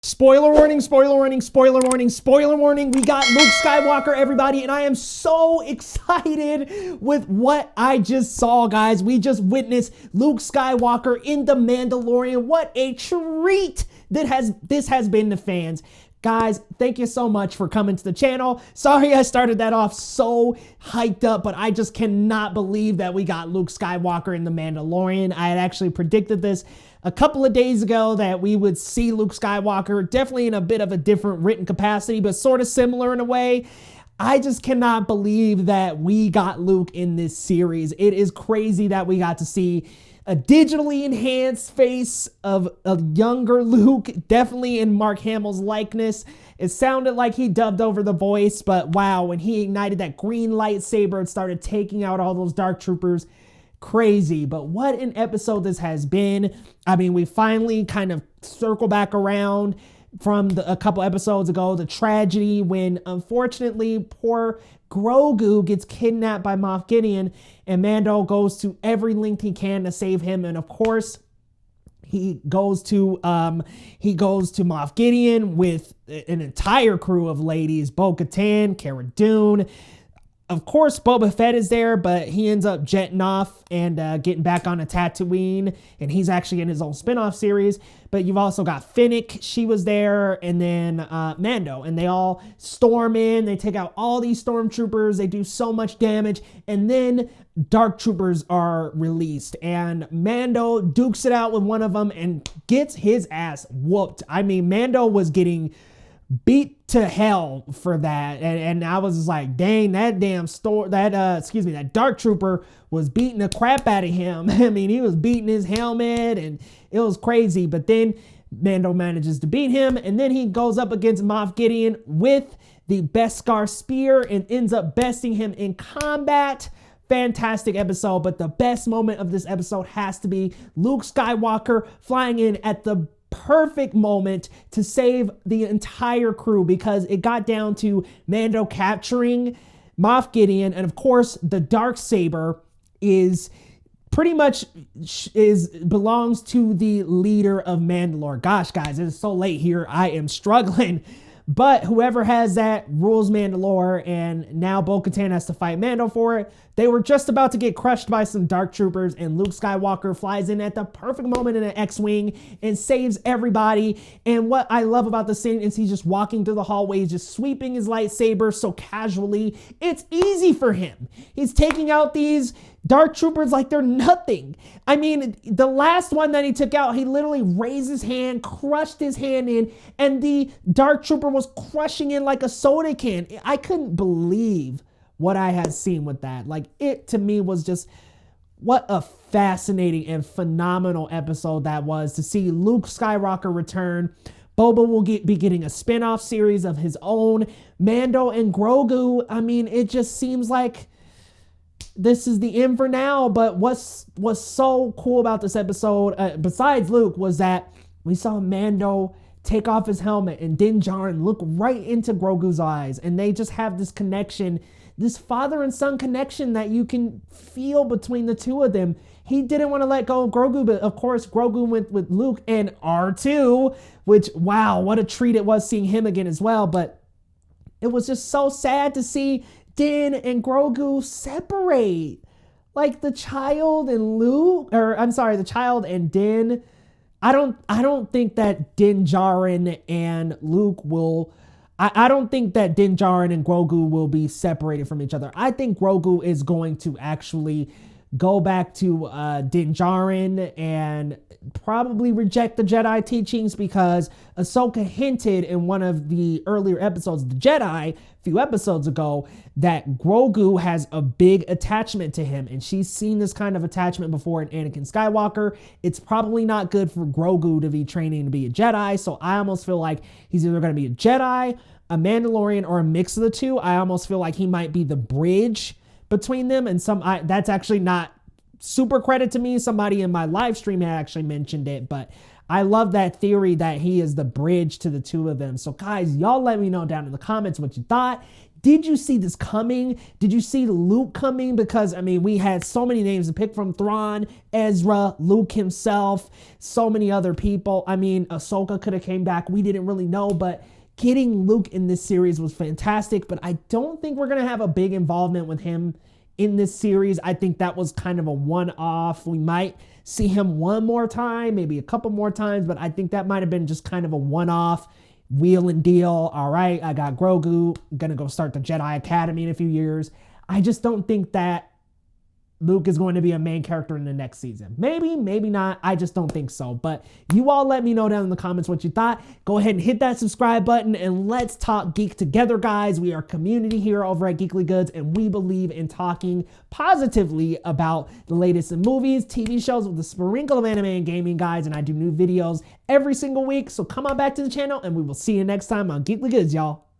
Spoiler warning, spoiler warning, spoiler warning, spoiler warning. We got Luke Skywalker, everybody, and I am so excited with what I just saw, guys. We just witnessed Luke Skywalker in The Mandalorian. What a treat this has been to fans. Guys, thank you so much for coming to the channel. Sorry I started that off so hyped up, but I just cannot believe that we got Luke Skywalker in The Mandalorian. I had actually predicted this a couple of days ago that we would see Luke Skywalker, definitely in a bit of a different written capacity, but sort of similar in a way. I just cannot believe that we got Luke in this series. It is crazy that we got to see a digitally enhanced face of a younger Luke, definitely in Mark Hamill's likeness. It sounded like he dubbed over the voice, but wow, when he ignited that green lightsaber and started taking out all those dark troopers, crazy. But what an episode this has been. I mean, we finally kind of circle back around from a couple episodes ago, the tragedy when unfortunately poor Grogu gets kidnapped by Moff Gideon, and Mando goes to every length he can to save him. And of course, he goes to Moff Gideon with an entire crew of ladies, Bo-Katan, Cara Dune. Of course, Boba Fett is there, but he ends up jetting off and getting back on a Tatooine, and he's actually in his own spinoff series. But you've also got Fennec, she was there, and then Mando, and they all storm in. They take out all these stormtroopers. They do so much damage, and then dark troopers are released, and Mando dukes it out with one of them and gets his ass whooped. I mean, Mando was getting beat to hell for that, and I was just like, dang, that dark trooper was beating the crap out of him. I mean, he was beating his helmet, and it was crazy. But then Mando manages to beat him, and then he goes up against Moff Gideon with the Beskar spear and ends up besting him in combat. Fantastic episode, but the best moment of this episode has to be Luke Skywalker flying in at the perfect moment to save the entire crew, because it got down to Mando capturing Moff Gideon, and of course the Darksaber is pretty much belongs to the leader of Mandalore. Gosh, guys, it is so late here. I am struggling. But whoever has that rules Mandalore, and now Bo-Katan has to fight Mando for it. They were just about to get crushed by some dark troopers, and Luke Skywalker flies in at the perfect moment in an X-Wing and saves everybody. And what I love about the scene is he's just walking through the hallways, just sweeping his lightsaber so casually. It's easy for him. He's taking out these dark troopers like they're nothing. I mean, the last one that he took out, he literally raised his hand, crushed his hand in, and the dark trooper was crushing in like a soda can. I couldn't believe what I had seen with that. Like, it to me was just, what a fascinating and phenomenal episode that was, to see Luke Skywalker return. Boba will be getting a spin-off series of his own. Mando and Grogu, I mean, it just seems like this is the end for now. But what's so cool about this episode, besides Luke, was that we saw Mando take off his helmet and Din Djarin look right into Grogu's eyes, and they just have this connection, this father and son connection that you can feel between the two of them. He didn't want to let go of Grogu, but of course Grogu went with Luke and R2, which, wow, what a treat it was seeing him again as well. But it was just so sad to see Din and Grogu separate. Like, the child and the child and Din. I don't think that Din Djarin and Luke will, I don't think that Din Djarin and Grogu will be separated from each other. I think Grogu is going to actually go back to Din Djarin and probably reject the Jedi teachings, because Ahsoka hinted in one of the earlier episodes of The Jedi a few episodes ago that Grogu has a big attachment to him, and she's seen this kind of attachment before in Anakin Skywalker. It's probably not good for Grogu to be training to be a Jedi, so I almost feel like he's either going to be a Jedi, a Mandalorian, or a mix of the two. I almost feel like he might be the bridge between them, and that's actually not super credit to me. Somebody in my live stream had actually mentioned it, but I love that theory that he is the bridge to the two of them. So guys, y'all let me know down in the comments what you thought. Did you see this coming? Did you see Luke coming? Because, I mean, we had so many names to pick from: Thrawn, Ezra, Luke himself, so many other people. I mean, Ahsoka could have came back. We didn't really know, but getting Luke in this series was fantastic. But I don't think we're going to have a big involvement with him in this series. I think that was kind of a one-off. We might see him one more time, maybe a couple more times, but I think that might have been just kind of a one-off wheel and deal. All right, I got Grogu, gonna go start the Jedi Academy in a few years. I just don't think that Luke is going to be a main character in the next season. Maybe, maybe not. I just don't think so. But you all let me know down in the comments what you thought. Go ahead and hit that subscribe button and let's talk geek together, guys. We are a community here over at Geekly Goods, and we believe in talking positively about the latest in movies, TV shows with a sprinkle of anime and gaming, guys. And I do new videos every single week. So come on back to the channel and we will see you next time on Geekly Goods, y'all.